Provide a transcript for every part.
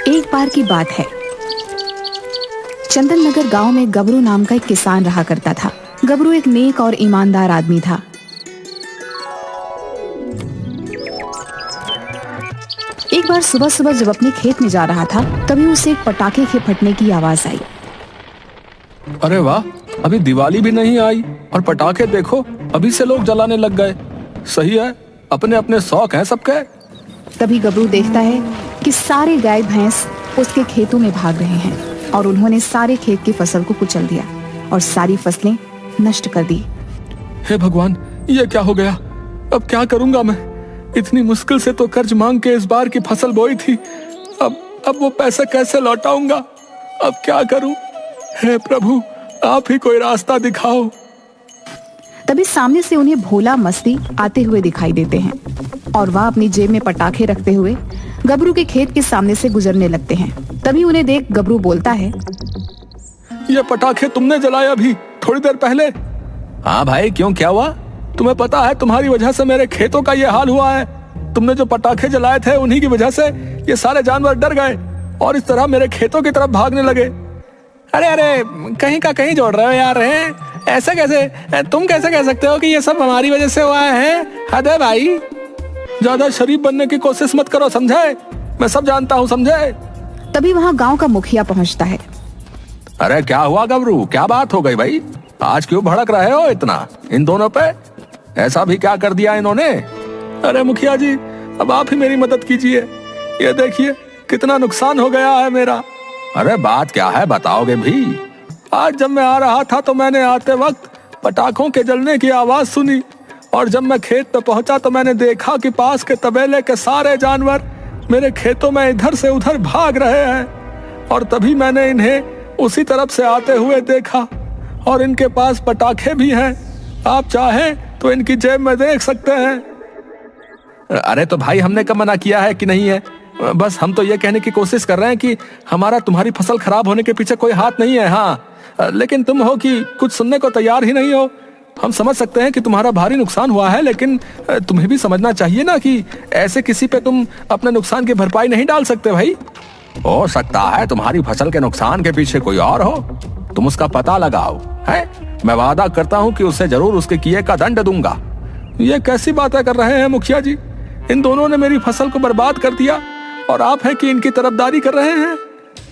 एक बार की बात है, चंदन नगर गांव में गबरू नाम का एक किसान रहा करता था। गबरू एक नेक और ईमानदार आदमी था। एक बार सुबह सुबह जब अपने खेत में जा रहा था, तभी उसे एक पटाखे के फटने की आवाज आई। अरे वाह, अभी दिवाली भी नहीं आई और पटाखे देखो अभी से लोग जलाने लग गए। सही है, अपने अपने शौक हैं सबके। तभी गबरू देखता है कि सारे गाय भैंस उसके खेतों में भाग रहे हैं और उन्होंने सारे खेत की फसल को कुचल दिया और सारी फसलें नष्ट कर दी। हे भगवान, ये क्या हो गया? अब क्या करूंगा मैं? इतनी मुश्किल से तो कर्ज मांग के इस बार की फसल बोई थी। अब वो पैसे कैसे लौटाऊंगा? अब क्या करूं? हे प्रभु, आप ही कोई रास्ता दिखाओ। तभी सामने से उन्हें भोला मस्ती आते हुए दिखाई देते हैं और वह अपनी जेब में पटाखे रखते हुए गबरू के खेत के सामने से गुजरने लगते हैं। तभी उन्हें देख गबरू बोलता है, ये पटाखे तुमने जलाए अभी थोड़ी देर पहले? हाँ भाई, क्यों, क्या हुआ? तुम्हें पता है तुम्हारी वजह से मेरे खेतों का ये हाल हुआ है। तुमने जो पटाखे जलाए थे उन्हीं की वजह से ये सारे जानवर डर गए और इस तरह मेरे खेतों की तरफ भागने लगे। अरे कहीं का कहीं जोड़ रहे हो यार। ऐसा कैसे? तुम कैसे कह सकते हो कि ये सब हमारी वजह से हुआ है? हद है भाई। ज्यादा शरीफ बनने की कोशिश मत करो, समझे? मैं सब जानता हूँ, समझे? तभी वहाँ गांव का मुखिया पहुँचता है। अरे क्या हुआ गबरू, क्या बात हो गई भाई? आज क्यों भड़क रहे हो इतना इन दोनों पे? ऐसा भी क्या कर दिया इन्होंने? अरे मुखिया जी, अब आप ही मेरी मदद कीजिए। ये देखिए कितना नुकसान हो गया है मेरा। अरे बात क्या है, बताओगे भी? आज जब मैं आ रहा था तो मैंने आते वक्त पटाखों के जलने की आवाज सुनी और जब मैं खेत पे पहुंचा तो मैंने देखा कि पास के तबेले के सारे जानवर मेरे खेतों में इधर से उधर भाग रहे हैं और तभी मैंने इन्हें उसी तरफ से आते हुए देखा और इनके पास पटाखे भी हैं। आप चाहें तो इनकी जेब में देख सकते हैं। अरे तो भाई, हमने कब मना किया है कि नहीं है? बस हम तो ये कहने की कोशिश कर रहे हैं कि हमारा तुम्हारी फसल खराब होने के पीछे कोई हाथ नहीं है। हाँ, लेकिन तुम हो कि कुछ सुनने को तैयार ही नहीं हो। हम समझ सकते हैं कि तुम्हारा भारी नुकसान हुआ है, लेकिन तुम्हें भी समझना चाहिए ना कि ऐसे किसी पे तुम अपने नुकसान की भरपाई नहीं डाल सकते भाई। हो सकता है तुम्हारी फसल के नुकसान के पीछे कोई और हो, तुम उसका पता लगाओ। है, मैं वादा करता हूँ कि उसे जरूर उसके किए का दंड दूंगा। ये कैसी बातें कर रहे हैं मुखिया जी? इन दोनों ने मेरी फसल को बर्बाद कर दिया और आप हैं कि इनकी तरफदारी कर रहे हैं।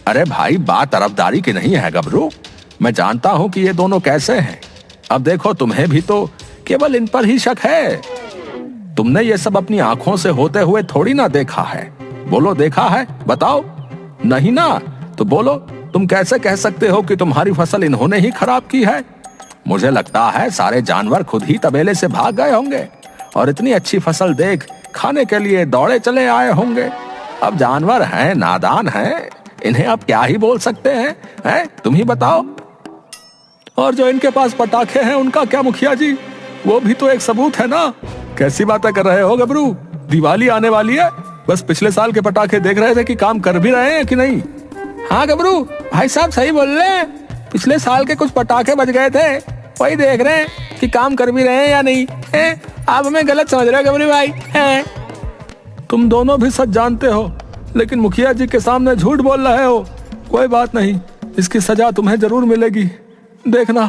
अरे भाई, बात तरफदारी की नहीं है गबरू। मैं जानता हूँ कि ये दोनों कैसे हैं। अब देखो, तुम्हें भी तो केवल इन पर ही शक है। तुमने ये सब अपनी आंखों से होते हुए थोड़ी ना देखा है। बोलो, देखा है? बताओ। नहीं ना? तो बोलो, तुम कैसे कह सकते हो कि तुम्हारी फसल इन्होंने ही खराब की है? मुझे लगता है सारे जानवर खुद ही तबेले से भाग गए होंगे और इतनी अच्छी फसल देख खाने के लिए दौड़े चले आए होंगे। अब जानवर हैं, नादान हैं, इन्हें आप क्या ही बोल सकते हैं? तुम ही बताओ। और जो इनके पास पटाखे हैं उनका क्या मुखिया जी? वो भी तो एक सबूत है ना। कैसी बातें कर रहे हो गबरू? दिवाली आने वाली है, बस पिछले साल के पटाखे देख रहे थे कि काम कर भी रहे हैं कि नहीं। हाँ गबरू, भाई साहब सही बोल रहे हैं। पिछले साल के कुछ पटाखे बच गए थे, वही देख रहे हैं कि काम कर भी रहे हैं या नहीं। आप हमें गलत समझ रहे हो गबरू भाई। तुम दोनों भी सच जानते हो, लेकिन मुखिया जी के सामने झूठ बोल रहे हो। कोई बात नहीं, इसकी सजा तुम्हें जरूर मिलेगी। देखना,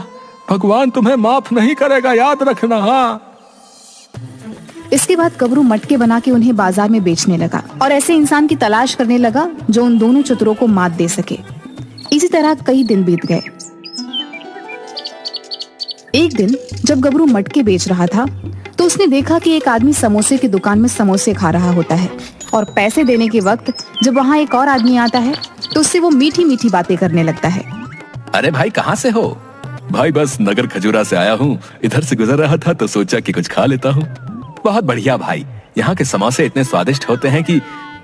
भगवान तुम्हें माफ नहीं करेगा, याद रखना। हाँ। इसके बाद गबरू मटके बना के उन्हें बाजार में बेचने लगा और ऐसे इंसान की तलाश करने लगा जो उन दोनों चतुरों को मात दे सके। इसी तरह कई दिन बीत गए। एक दिन जब गबरू मटके बेच रहा था तो उसने देखा कि एक आदमी समोसे की दुकान में समोसे खा रहा होता है और पैसे देने के वक्त जब वहाँ एक और आदमी आता है तो उससे वो मीठी मीठी बातें करने लगता है। अरे भाई, कहाँ से हो? भाई बस नगर खजूरा से आया हूँ, इधर से गुजर रहा था तो सोचा कि कुछ खा लेता हूँ। बहुत बढ़िया भाई, यहाँ के समोसे इतने स्वादिष्ट होते हैं कि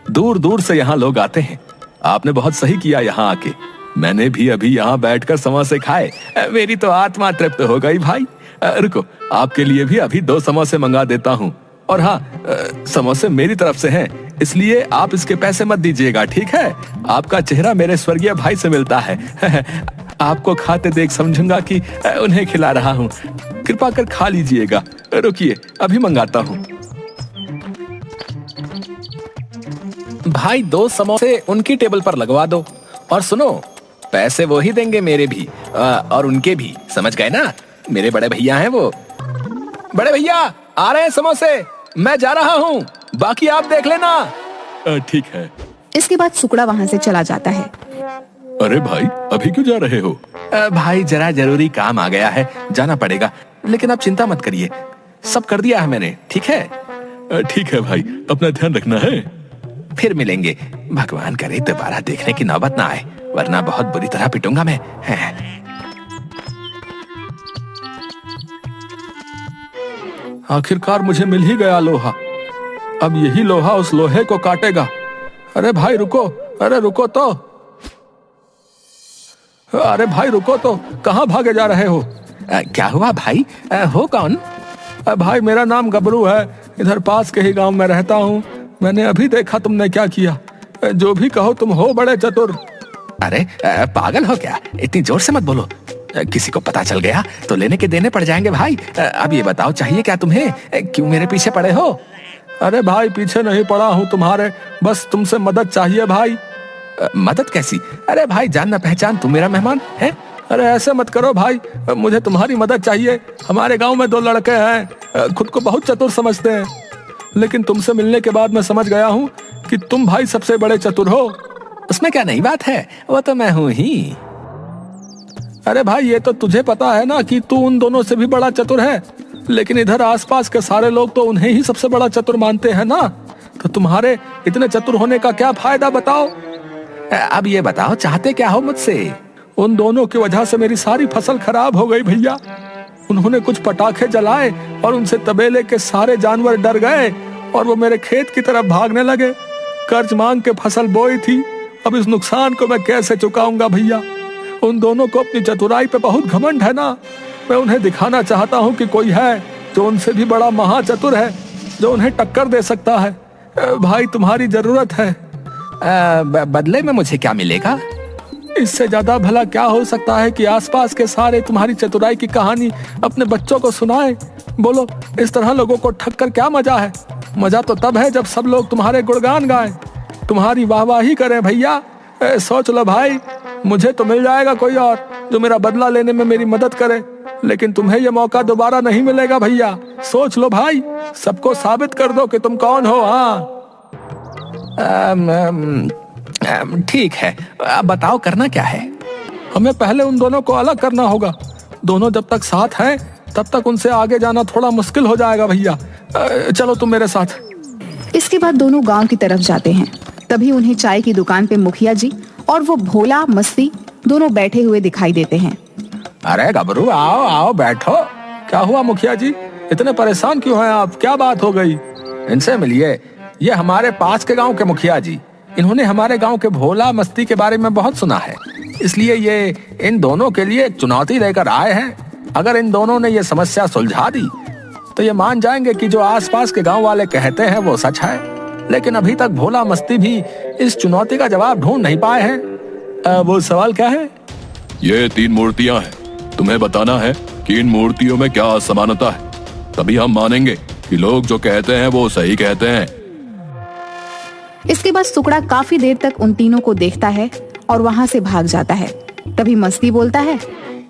दूर दूर से यहाँ लोग आते हैं। आपने बहुत सही किया यहाँ आके। मैंने भी अभी यहाँ बैठकर समोसे खाए, मेरी तो आत्मा तृप्त हो गई भाई। रुको, आपके लिए भी अभी 2 समोसे मंगा देता हूँ। और हाँ, समोसे मेरी तरफ से हैं, इसलिए आप इसके पैसे मत दीजिएगा, ठीक है? आपका चेहरा मेरे स्वर्गीय भाई से मिलता है। आपको खाते देख समझूंगा कि उन्हें खिला रहा हूँ। कृपा कर खा लीजिएगा। रुकिए, अभी मंगाता हूँ। भाई 2 समोसे उनकी टेबल पर लगवा दो। और सुनो, पैसे वो ही देंगे, मेरे भी और उनके भी, समझ गए ना? मेरे बड़े भैया हैं वो। बड़े भैया आ रहे हैं समोसे, मैं जा रहा हूँ, बाकी आप देख लेना। ठीक है। इसके बाद सुकड़ा वहां से चला जाता है। अरे भाई, अभी क्यों जा रहे हो? भाई जरा जरूरी काम आ गया है, जाना पड़ेगा, लेकिन आप चिंता मत करिए, सब कर दिया है मैंने, ठीक है? ठीक है भाई, अपना ध्यान रखना है। फिर मिलेंगे, भगवान करे दोबारा देखने की नौबत ना आए, वरना बहुत बुरी तरह पिटूंगा मैं। आखिरकार मुझे मिल ही गया लोहा। अब यही लोहा उस लोहे को काटेगा। अरे भाई रुको, अरे रुको तो, अरे भाई रुको तो, कहाँ भागे जा रहे हो? क्या हुआ भाई, हो कौन? भाई मेरा नाम गबरू है, इधर पास के ही गांव में रहता हूँ। मैंने अभी देखा तुमने क्या किया। जो भी कहो, तुम हो बड़े चतुर। अरे पागल हो क्या, इतनी जोर से मत बोलो, किसी को पता चल गया तो लेने के देने पड़ जाएंगे भाई। अब ये बताओ, चाहिए क्या तुम्हें, क्यों मेरे पीछे पड़े हो? अरे भाई पीछे नहीं पड़ा हूँ तुम्हारे, बस तुमसे मदद चाहिए भाई। मदद कैसी? अरे भाई जान ना पहचान, तुम मेरा मेहमान है। अरे ऐसे मत करो भाई, मुझे तुम्हारी मदद चाहिए। हमारे गांव में 2 लड़के हैं, खुद को बहुत चतुर समझते हैं, लेकिन तुमसे मिलने के बाद मैं समझ गया हूँ कि तुम भाई सबसे बड़े चतुर हो। उसमें क्या नई बात है, वो तो मैं हूँ ही। अरे भाई ये तो तुझे पता है ना कि तू उन दोनों से भी बड़ा चतुर है, लेकिन इधर आसपास के सारे लोग तो उन्हें ही सबसे बड़ा चतुर मानते हैं ना। तो तुम्हारे इतने चतुर होने का क्या फायदा, बताओ? अब ये बताओ, चाहते क्या हो मुझसे? उन दोनों की वजह से मेरी सारी फसल खराब हो गई भैया। उन्होंने कुछ पटाखे जलाए और उनसे तबेले के सारे जानवर डर गए और वो मेरे खेत की तरफ भागने लगे। कर्ज मांग के फसल बोई थी, अब इस नुकसान को मैं कैसे चुकाऊंगा भैया? उन दोनों को अपनी चतुराई पे बहुत घमंड है ना। मैं उन्हें दिखाना चाहता हूँ कि कोई है जो उनसे भी बड़ा महाचतुर है, जो उन्हें टक्कर दे सकता है। भाई तुम्हारी जरूरत है। बदले में मुझे क्या मिलेगा? इससे ज्यादा भला क्या हो सकता है कि आसपास के सारे तुम्हारी चतुराई की कहानी अपने बच्चों को सुनाए। बोलो, इस तरह लोगों को ठग कर क्या मजा है? मजा तो तब है जब सब लोग तुम्हारे गुणगान गाएं, तुम्हारी वाहवाही करें भैया। सोच लो भाई, मुझे तो मिल जाएगा कोई और जो मेरा बदला लेने में मेरी मदद करे, लेकिन तुम्हें यह मौका दोबारा नहीं मिलेगा भैया। सोच लो भाई, सबको साबित कर दो कि तुम कौन हो। हाँ ठीक है, अब बताओ करना क्या है? हमें पहले उन दोनों को अलग करना होगा। दोनों जब तक साथ हैं तब तक उनसे आगे जाना थोड़ा मुश्किल हो जाएगा भैया। चलो तुम मेरे साथ। इसके बाद दोनों गांव की तरफ जाते हैं। तभी उन्हें चाय की दुकान पे मुखिया जी और वो भोला मस्ती दोनों बैठे हुए दिखाई देते हैं। अरे गबरू, आओ आओ बैठो। क्या हुआ मुखिया जी, इतने परेशान क्यों हैं आप? क्या बात हो गई? इनसे मिलिए, ये हमारे पास के गांव के मुखिया जी। इन्होंने हमारे गांव के भोला मस्ती के बारे में बहुत सुना है, इसलिए ये इन दोनों के लिए एक चुनौती लेकर आए हैं। अगर इन दोनों ने ये समस्या सुलझा दी तो ये मान जाएंगे कि जो आसपास के गांव वाले कहते हैं वो सच है। लेकिन अभी तक भोला मस्ती भी इस चुनौती का जवाब ढूंढ नहीं पाए हैं। वो सवाल क्या है? ये 3 मूर्तियां हैं, तुम्हें बताना है कि इन मूर्तियों में क्या समानता है, तभी हम मानेंगे कि लोग जो कहते हैं वो सही कहते हैं। इसके बाद सुकड़ा काफी देर तक उन तीनों को देखता है और वहाँ से भाग जाता है। तभी मस्ती बोलता है,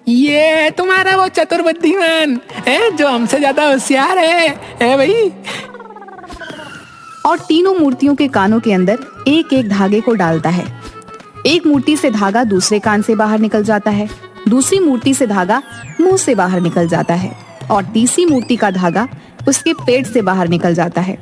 ये तुम्हारा वो चतुर बुद्धिमान है जो हमसे ज्यादा होशियार है भाई। और तीनों मूर्तियों के कानों के अंदर एक एक धागे को डालता है। एक मूर्ति से धागा दूसरे कान से बाहर निकल जाता है, दूसरी मूर्ति से धागा मुंह से बाहर निकल जाता है और तीसरी मूर्ति का धागा उसके पेट से बाहर निकल जाता है।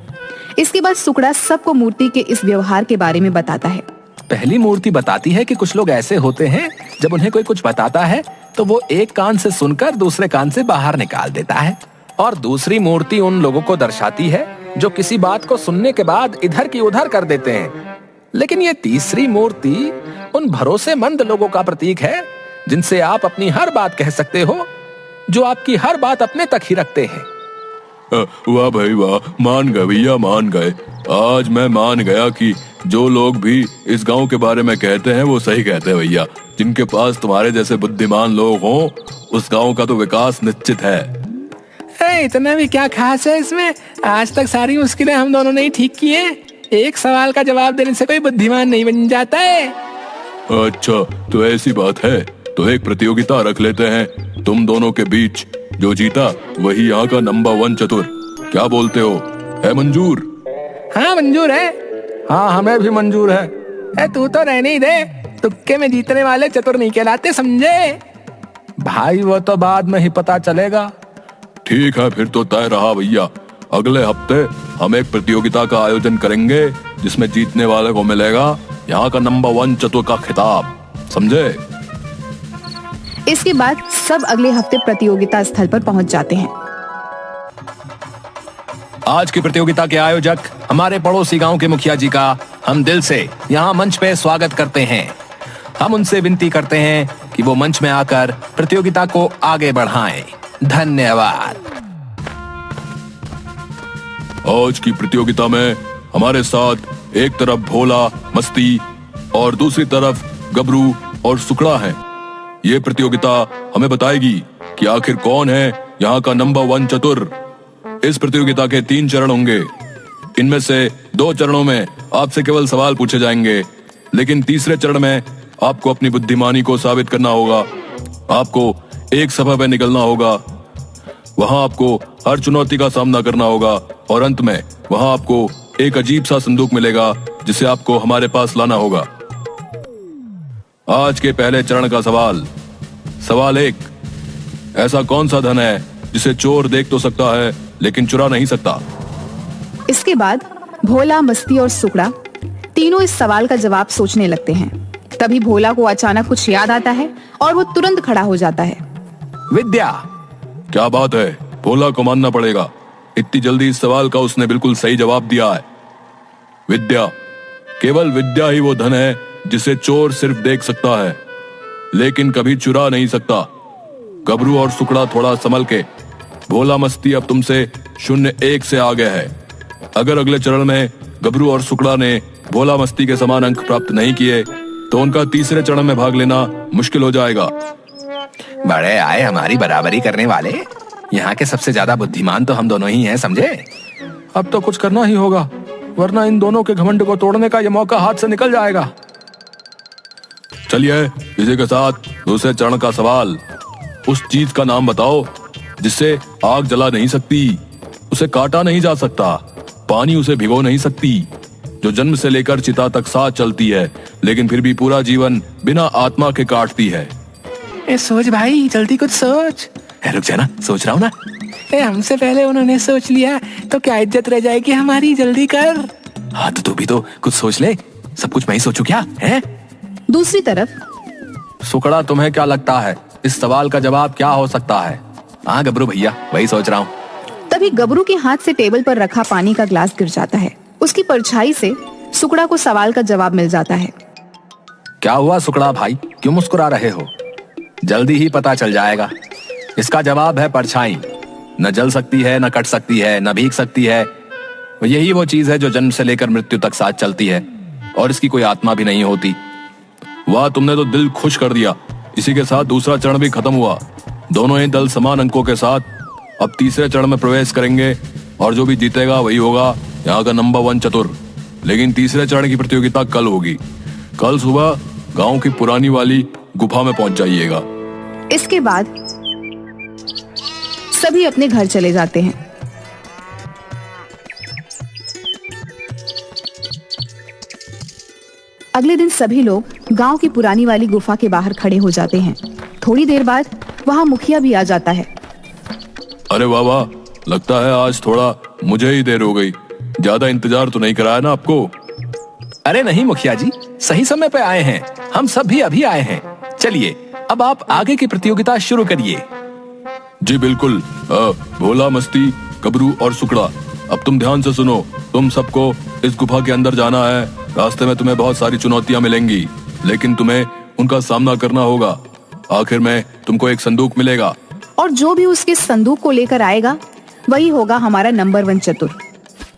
इसके बाद सुकड़ा सबको मूर्ति के इस व्यवहार के बारे में बताता है। पहली मूर्ति बताती है कि कुछ लोग ऐसे होते हैं, जब उन्हें कोई कुछ बताता है तो वो एक कान से सुनकर दूसरे कान से बाहर निकाल देता है। और दूसरी मूर्ति उन लोगों को दर्शाती है जो किसी बात को सुनने के बाद इधर की उधर कर देते हैं। लेकिन ये तीसरी मूर्ति उन भरोसेमंद लोगों का प्रतीक है जिनसे आप अपनी हर बात कह सकते हो, जो आपकी हर बात अपने तक ही रखते हैं। वाह भाई वाह, मान गए भैया, मान गए। आज मैं मान गया कि जो लोग भी इस गांव के बारे में कहते हैं वो सही कहते हैं भैया। जिनके पास तुम्हारे जैसे बुद्धिमान लोग हों, उस गांव का तो विकास निश्चित है। इतना भी क्या खास है इसमें? आज तक सारी मुश्किलें हम दोनों ने ही ठीक की हैं। एक सवाल का जवाब देने से कोई बुद्धिमान नहीं बन जाता है। अच्छा, तो ऐसी बात है तो एक प्रतियोगिता रख लेते हैं तुम दोनों के बीच। जो जीता वही यहाँ का नंबर 1 चतुर। क्या बोलते हो, है मंजूर? हाँ मंजूर है। हाँ, हमें भी मंजूर है। तू तो रहने ही दे, तुक्के में जीतने वाले चतुर नहीं कहलाते, समझे? भाई वो तो बाद में ही पता चलेगा। ठीक है, फिर तो तय रहा भैया। अगले हफ्ते हम एक प्रतियोगिता का आयोजन करेंगे जिसमें जीतने वाले को मिलेगा यहाँ का नंबर 1 चतुर का खिताब, समझे? इसके बाद सब अगले हफ्ते प्रतियोगिता स्थल पर पहुंच जाते हैं। आज की प्रतियोगिता के आयोजक हमारे पड़ोसी गांव के मुखिया जी का हम दिल से यहाँ मंच पे स्वागत करते हैं। हम उनसे विनती करते हैं कि वो मंच में आकर प्रतियोगिता को आगे बढ़ाएं। धन्यवाद। आज की प्रतियोगिता में हमारे साथ एक तरफ भोला मस्ती और दूसरी तरफ गबरू और सुकड़ा है। ये प्रतियोगिता हमें बताएगी कि आखिर कौन है यहाँ का नंबर 1 चतुर। इस प्रतियोगिता के 3 चरण होंगे। इनमें से 2 चरणों में आपसे केवल सवाल पूछे जाएंगे, लेकिन तीसरे चरण में आपको अपनी बुद्धिमानी को साबित करना होगा। आपको एक सभा में निकलना होगा, वहां आपको हर चुनौती का सामना करना होगा और अंत में वहां आपको एक अजीब सा संदूक मिलेगा जिसे आपको हमारे पास लाना होगा। आज के पहले चरण का सवाल 1। ऐसा कौन सा धन है जिसे चोर देख तो सकता है लेकिन चुरा नहीं सकता? इसके बाद भोला, मस्ती और सुकड़ा तीनों इस सवाल का जवाब सोचने लगते हैं। तभी भोला को अचानक कुछ याद आता है और वो तुरंत खड़ा हो जाता है। विद्या। क्या बात है, भोला को मानना पड़ेगा। इतनी जल्दी इस सवाल का उसने बिल्कुल सही जवाब दिया है। विद्या, केवल विद्या ही वो धन है जिसे चोर सिर्फ देख सकता है लेकिन कभी चुरा नहीं सकता। गबरू और सुकड़ा थोड़ा संभल के। भोला, मस्ती अब तुमसे 0-1 से आगे है। अगर अगले चरण में गबरू और सुकड़ा ने भोला मस्ती के समान अंक प्राप्त नहीं किए तो उनका तीसरे चरण में भाग लेना मुश्किल हो जाएगा। बड़े आए हमारी बराबरी करने वाले। यहाँ के सबसे ज्यादा बुद्धिमान तो हम दोनों ही हैं, समझे? अब तो कुछ करना ही होगा, वरना इन दोनों के घमंड को तोड़ने का ये मौका हाथ से निकल जाएगा। चलिए, इसी के साथ दूसरे चरण का सवाल। उस चीज का नाम बताओ जिससे आग जला नहीं सकती, उसे काटा नहीं जा सकता, पानी उसे भिगो नहीं सकती, जो जन्म से लेकर चिता तक साथ चलती है लेकिन फिर भी पूरा जीवन बिना आत्मा के काटती है। सोच भाई, जल्दी कुछ सोच। रुक जा ना, सोच रहा हूँ ना। हमसे पहले उन्होंने सोच लिया तो क्या इज्जत रह जाएगी हमारी, जल्दी कर। हाँ तो तू भी तो कुछ सोच ले, सब कुछ मैं ही सोचूं क्या है? दूसरी तरफ सुकड़ा, तुम्हें क्या लगता है इस सवाल का जवाब क्या हो सकता है? हाँ गबरू भैया, वही सोच रहा हूँ। तभी गबरू के हाथ से टेबल पर रखा पानी का ग्लास गिर जाता है। उसकी परछाई से सुकड़ा को सवाल का जवाब मिल जाता है। क्या हुआ सुकड़ा भाई, क्यों मुस्कुरा रहे हो? जल्दी ही पता चल जाएगा। इसका जवाब है परछाई। न जल सकती है, न कट सकती है, न भीग सकती है। यही वो चीज है जो जन्म से लेकर मृत्यु तक साथ चलती है और इसकी कोई आत्मा भी नहीं होती। वाह, तुमने तो दिल खुश कर दिया। इसी के साथ दूसरा चरण भी खत्म हुआ। दोनों ही दल समान अंकों के साथ अब तीसरे चरण में प्रवेश करेंगे और जो भी जीतेगा वही होगा यहाँ का नंबर 1 चतुर। लेकिन तीसरे चरण की प्रतियोगिता कल होगी। कल सुबह गांव की पुरानी वाली गुफा में पहुंच जाइएगा। इसके बाद सभी अपने घर चले जाते हैं। अगले दिन सभी लोग गांव की पुरानी वाली गुफा के बाहर खड़े हो जाते हैं। थोड़ी देर बाद वहां मुखिया भी आ जाता है। अरे वाह वाह, लगता है आज थोड़ा मुझे ही देर हो गई। ज्यादा इंतजार तो नहीं कराया ना आपको? अरे नहीं मुखिया जी, सही समय पे आए हैं। हम सब भी अभी आए हैं। चलिए अब आप आगे की प्रतियोगिता शुरू करिए। जी बिल्कुल। भोला, मस्ती, गबरू और सुकड़ा, अब तुम ध्यान से सुनो। तुम सबको इस गुफा के अंदर जाना है। रास्ते में तुम्हें बहुत सारी चुनौतियां मिलेंगी लेकिन तुम्हें उनका सामना करना होगा। आखिर में तुमको एक संदूक मिलेगा और जो भी उसके संदूक को लेकर आएगा वही होगा हमारा नंबर 1 चतुर।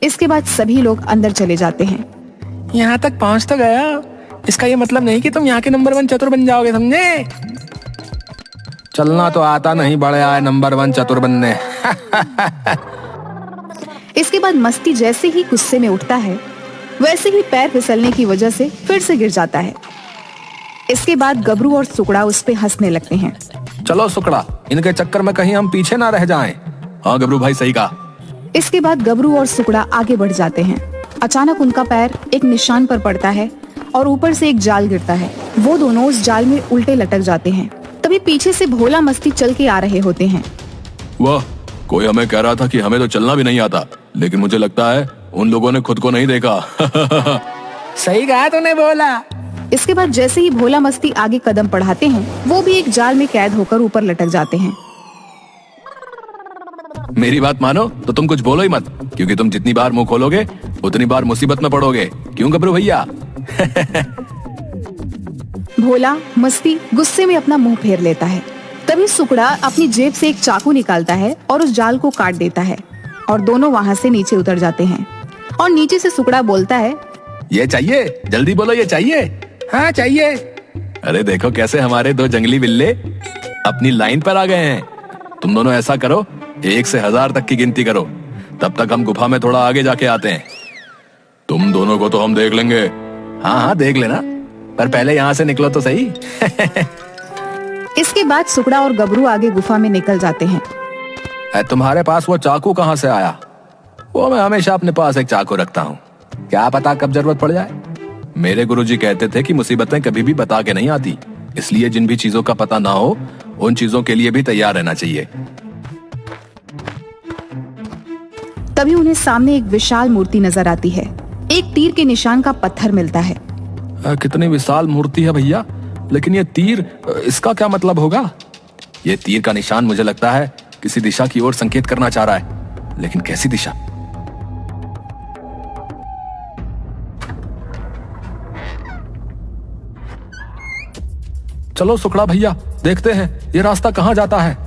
इसके बाद सभी लोग अंदर चले जाते हैं। यहाँ तक पहुँच तो गया, इसका ये मतलब नहीं कि तुम यहाँ के नंबर 1 चतुर बन जाओगे, समझे? चलना तो आता नहीं बड़े आए नंबर 1 चतुर बनने। इसके बाद मस्ती जैसे ही गुस्से में उठता है वैसे ही पैर फिसलने की वजह से फिर से गिर जाता है। इसके बाद गबरू और सुकड़ा उस पे हंसने लगते हैं। चलो सुकड़ा, इनके चक्कर में कहीं हम पीछे ना रह जाएं। हाँ गबरू भाई सही कहा। इसके बाद गबरू और सुकड़ा आगे बढ़ जाते हैं। अचानक उनका पैर एक निशान पर पड़ता है और ऊपर से एक जाल गिरता है। वो दोनों उस जाल में उल्टे लटक जाते हैं। तभी पीछे से भोला मस्ती चल के आ रहे होते हैं। वाह, कोई हमें कह रहा था कि हमें तो चलना भी नहीं आता, लेकिन मुझे लगता है उन लोगों ने खुद को नहीं देखा। सही कहा तूने भोला। इसके बाद जैसे ही भोला मस्ती आगे कदम बढ़ाते हैं, वो भी एक जाल में कैद होकर ऊपर लटक जाते हैं। मेरी बात मानो तो तुम कुछ बोलो ही मत, क्योंकि तुम जितनी बार मुंह खोलोगे उतनी बार मुसीबत में पड़ोगे। क्यों गबरू भैया? भोला मस्ती गुस्से में अपना मुंह फेर लेता है। तभी सुकड़ा अपनी जेब से एक चाकू निकालता है और उस जाल को काट देता है और दोनों वहां से नीचे उतर जाते हैं। और नीचे से सुकड़ा बोलता है, ये चाहिए, जल्दी बोलो ये चाहिए। हाँ चाहिए। अरे देखो कैसे हमारे दो जंगली बिल्ले अपनी लाइन पर आ गए हैं। तुम दोनों ऐसा करो, 1 से 1000 तक की गिनती करो, तब तक हम गुफा में थोड़ा आगे जाके आते हैं। तुम दोनों को तो हम देख लेंगे। हाँ हाँ देख लेना, पर पहले यहाँ से निकलो तो सही। इसके बाद सुकड़ा और गबरू आगे गुफा में निकल जाते हैं। तुम्हारे पास वो चाकू कहाँ से आया? वो मैं हमेशा अपने पास एक चाकू रखता हूँ, क्या पता कब जरूरत पड़ जाए। मेरे गुरुजी कहते थे कि मुसीबतें कभी भी बता के नहीं आती, इसलिए जिन भी चीजों का पता ना हो उन चीजों के लिए भी तैयार रहना चाहिए। तभी उन्हें सामने एक विशाल मूर्ति नजर आती है। एक तीर के निशान का पत्थर मिलता है। कितनी विशाल मूर्ति है भैया, लेकिन ये तीर, इसका क्या मतलब होगा? ये तीर का निशान मुझे लगता है किसी दिशा की ओर संकेत करना चाह रहा है, लेकिन कैसी दिशा? चलो सुकड़ा भैया, देखते हैं ये रास्ता कहाँ जाता है।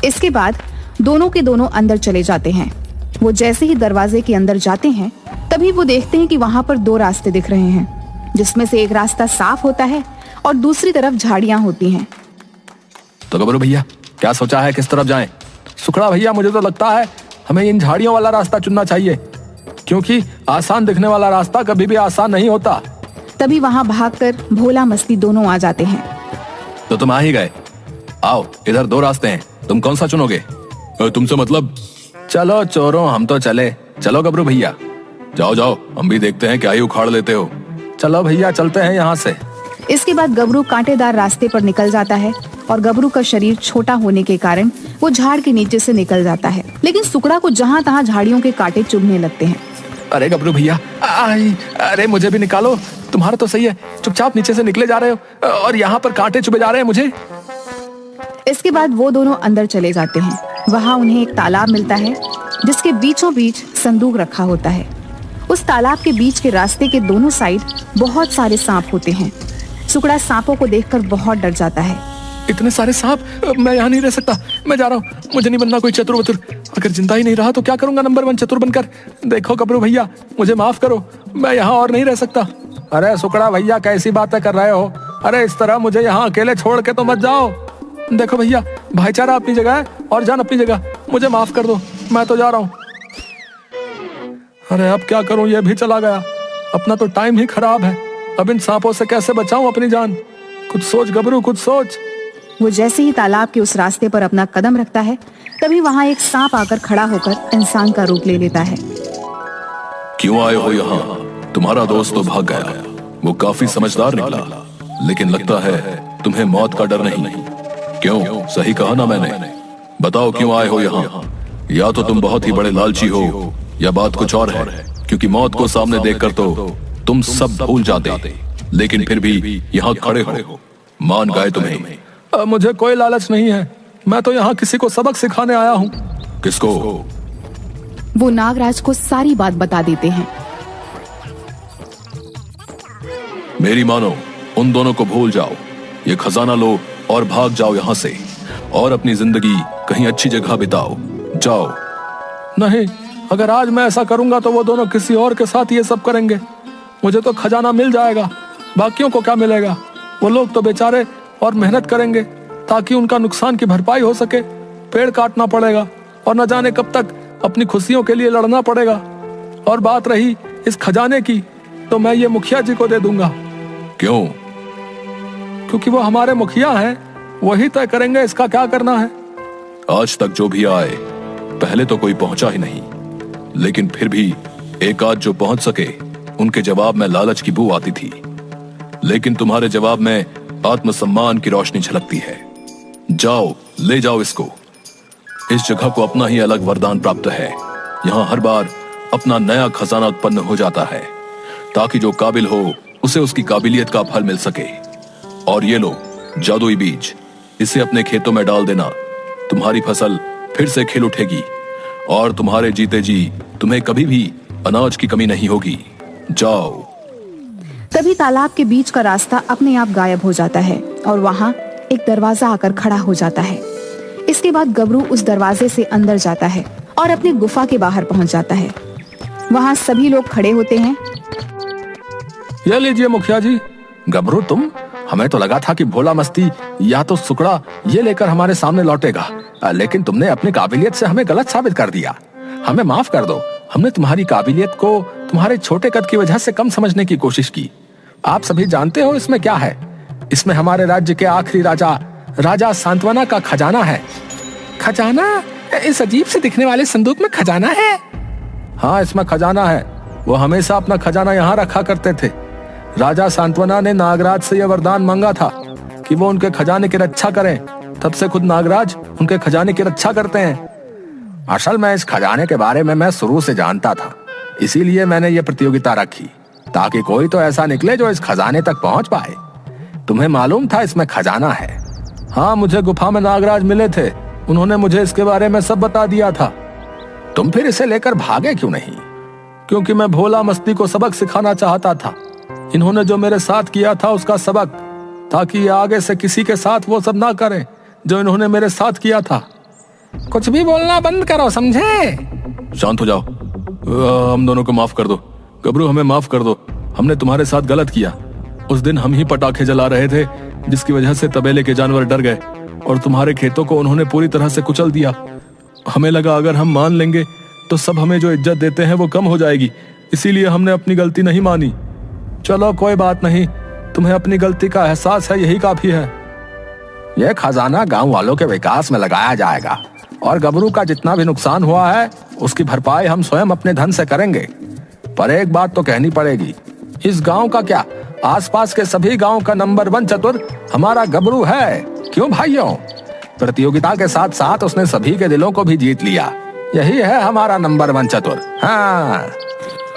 इसके बाद दोनों के दोनों अंदर चले जाते हैं। वो जैसे ही दरवाजे के अंदर जाते हैं, तभी वो देखते हैं कि वहाँ पर 2 रास्ते दिख रहे हैं, जिसमें से एक रास्ता साफ होता है और दूसरी तरफ झाड़ियाँ होती हैं। तो गबरू भैया क्या सोचा है, किस तरफ जाएं? सुकड़ा भैया मुझे तो लगता है हमें इन झाड़ियों वाला रास्ता चुनना चाहिए, क्योंकि आसान दिखने वाला रास्ता कभी भी आसान नहीं होता। तभी वहाँ भागकर भोला मस्ती दोनों आ जाते हैं। तो तुम आ ही गए, आओ इधर 2 रास्ते हैं, तुम कौन सा चुनोगे? तुमसे मतलब? चलो चोरों, हम तो चले। चलो गबरू भैया। जाओ जाओ, हम भी देखते हैं क्या ही उखाड़ लेते हो। चलो भैया चलते हैं यहाँ से। इसके बाद गबरू कांटेदार रास्ते पर निकल जाता है और गबरू का शरीर छोटा होने के कारण वो झाड़ के नीचे से निकल जाता है, लेकिन सुकड़ा को जहाँ तहाँ झाड़ियों के कांटे चुभने लगते हैं। अरे गबरू भैया, अरे मुझे भी निकालो। तुम्हारा तो सही है, चुपचाप नीचे से निकले जा रहे हो और यहाँ पर कांटे चुभे जा रहे हैं मुझे। इसके बाद वो दोनों अंदर चले जाते हैं। वहाँ उन्हें एक तालाब मिलता है, जिसके बीचों बीच संदूक रखा होता है। उस तालाब के बीच के रास्ते के दोनों साइड बहुत सारे सांप होते हैं। सुकड़ा सांपों को देखकर बहुत डर जाता है। इतने सारे सांप, मैं यहाँ नहीं रह सकता, मैं जा रहा हूँ। मुझे नहीं बनना कोई चतुर वतुर, अगर जिंदा ही नहीं रहा तो क्या करूंगा नंबर 1 चतुर बनकर। देखो गबरू भैया, मुझे माफ करो, मैं यहाँ और नहीं रह सकता। अरे सुकड़ा भैया कैसी बातें कर रहे हो? अरे इस तरह मुझे यहाँ अकेले छोड़ के तो मत जाओ। देखो भैया, भाईचारा अपनी जगह है और जान अपनी जगह, मुझे माफ कर दो, मैं तो जा रहा हूँ। अरे अब क्या करूं, ये भी चला गया, अपना तो टाइम ही खराब है। अब इन सांपों से कैसे बचाऊं अपनी जान? कुछ सोच गबरू, कुछ सोच। वो जैसे ही तालाब के उस रास्ते पर अपना कदम रखता है, तभी वहाँ एक सांप आकर खड़ा होकर इंसान का रूप ले लेता है। क्यों आए हो यहाँ? तुम्हारा दोस्त तो भाग गया, वो काफी समझदार निकला, लेकिन लगता है तुम्हें मौत का डर नहीं। क्यों, सही कहा ना मैंने? बताओ क्यों आए हो यहाँ? या तो तुम बहुत ही बड़े लालची हो या बात कुछ और है, क्योंकि मौत को सामने देखकर तो तुम सब भूल जाते, लेकिन फिर भी यहाँ खड़े हो। मान गए तुम्हें। मुझे कोई लालच नहीं है, मैं तो यहाँ किसी को सबक सिखाने आया हूँ। किसको? वो नागराज को सारी बात बता देते हैं। मेरी मानो, उन दोनों को भूल जाओ, ये खजाना लो और भाग जाओ यहाँ से, और अपनी जिंदगी कहीं अच्छी जगह बिताओ। जाओ। नहीं, अगर आज मैं ऐसा करूंगा तो वो दोनों किसी और के साथ ये सब करेंगे। मुझे तो खजाना मिल जाएगा, बाकियों को क्या मिलेगा? वो लोग तो बेचारे और मेहनत करेंगे ताकि उनका नुकसान की भरपाई हो सके। पेड़ काटना पड़ेगा और न जाने कब तक अपनी खुशियों के लिए लड़ना पड़ेगा। और बात रही इस खजाने की, तो मैं ये मुखिया जी को दे दूंगा। क्यों? क्योंकि वो हमारे मुखिया हैं, वही तय करेंगे इसका क्या करना है। आज तक जो भी आए पहले तो कोई पहुंचा ही नहीं, लेकिन फिर भी एक आध जो पहुंच सके उनके जवाब में लालच की बू आती थी, लेकिन तुम्हारे जवाब में आत्मसम्मान की रोशनी झलकती है। जाओ, ले जाओ इसको। इस जगह को अपना ही अलग वरदान प्राप्त है। यहाँ हर बार अपना नया खजाना उत्पन्न हो जाता है, ताकि जो काबिल हो उसे उसकी काबिलियत का फल मिल सके। और ये लो जादुई बीज, इसे अपने खेतों में डाल देना। तुम्हारी फसल फिर से खिल उठेगी और तुम्हारे जीते जी तुम्हें कभी भी अनाज की कमी नहीं होगी। जाओ। तभी तालाब के बीच का रास्ता अपने आप गायब हो जाता है और वहाँ एक दरवाजा आकर खड़ा हो जाता है। इसके बाद गबरू उस दरवाजे से अंदर जाता है और अपनी गुफा के बाहर पहुंच जाता है। वहाँ सभी लोग खड़े होते हैं। ये लीजिए मुखिया जी। गबरू तुम, हमें तो लगा था कि भोला मस्ती या तो सुकड़ा ये लेकर हमारे सामने लौटेगा, लेकिन तुमने अपनी काबिलियत से हमें गलत साबित कर दिया। हमें माफ कर दो, हमने तुम्हारी काबिलियत को तुम्हारे छोटे कद की वजह से कम समझने की कोशिश की। आप सभी जानते हो इसमें क्या है? इसमें हमारे राज्य के आखिरी राजा सांत्वना का खजाना है। खजाना? इस अजीब से दिखने वाले संदूक में खजाना है? हाँ, इसमें खजाना है। वो हमेशा अपना खजाना यहाँ रखा करते थे। राजा सांत्वना ने नागराज से यह वरदान मांगा था कि वो उनके खजाने की रक्षा करें। तब से खुद नागराज उनके खजाने की रक्षा करते हैं। असल में इस खजाने के बारे में मैं शुरू से जानता था, इसीलिए मैंने ये प्रतियोगिता रखी, ताकि कोई तो ऐसा निकले जो इस खजाने तक पहुंच पाए। तुम्हें मालूम था इसमें खजाना है? हाँ, मुझे गुफा में नागराज मिले थे, उन्होंने मुझे इसके बारे में सब बता दिया था। तुम फिर इसे लेकर भागे क्यों नहीं? क्योंकि मैं भोला मस्ती को सबक सिखाना चाहता था। इन्होंने जो मेरे साथ किया था उसका सबक, ताकि ये आगे से किसी के साथ वो सब ना करें जो इन्होंने मेरे साथ किया था। कुछ भी बोलना बंद करो, समझे? शांत हो जाओ। हम दोनों को माफ कर दो। गबरू, हमें माफ कर दो। हमने तुम्हारे साथ गलत किया। उस दिन हम ही पटाखे जला रहे थे, जिसकी वजह से तबेले के जानवर डर गए और तुम्हारे खेतों को उन्होंने पूरी तरह से कुचल दिया। हमें लगा अगर हम मान लेंगे तो सब हमें जो इज्जत देते हैं वो कम हो जाएगी, इसीलिए हमने अपनी गलती नहीं मानी। चलो कोई बात नहीं, तुम्हें अपनी गलती का एहसास है, यही काफी है। यह खजाना गांव वालों के विकास में लगाया जाएगा और गबरू का जितना भी नुकसान हुआ है उसकी भरपाई हम स्वयं अपने धन से करेंगे। पर एक बात तो कहनी पड़ेगी, इस गांव का क्या, आसपास के सभी गांव का नंबर 1 चतुर हमारा गबरू है। क्यों भाइयों? प्रतियोगिता के साथ साथ उसने सभी के दिलों को भी जीत लिया। यही है हमारा नंबर 1 चतुर। हाँ।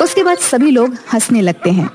उसके बाद सभी लोग हंसने लगते हैं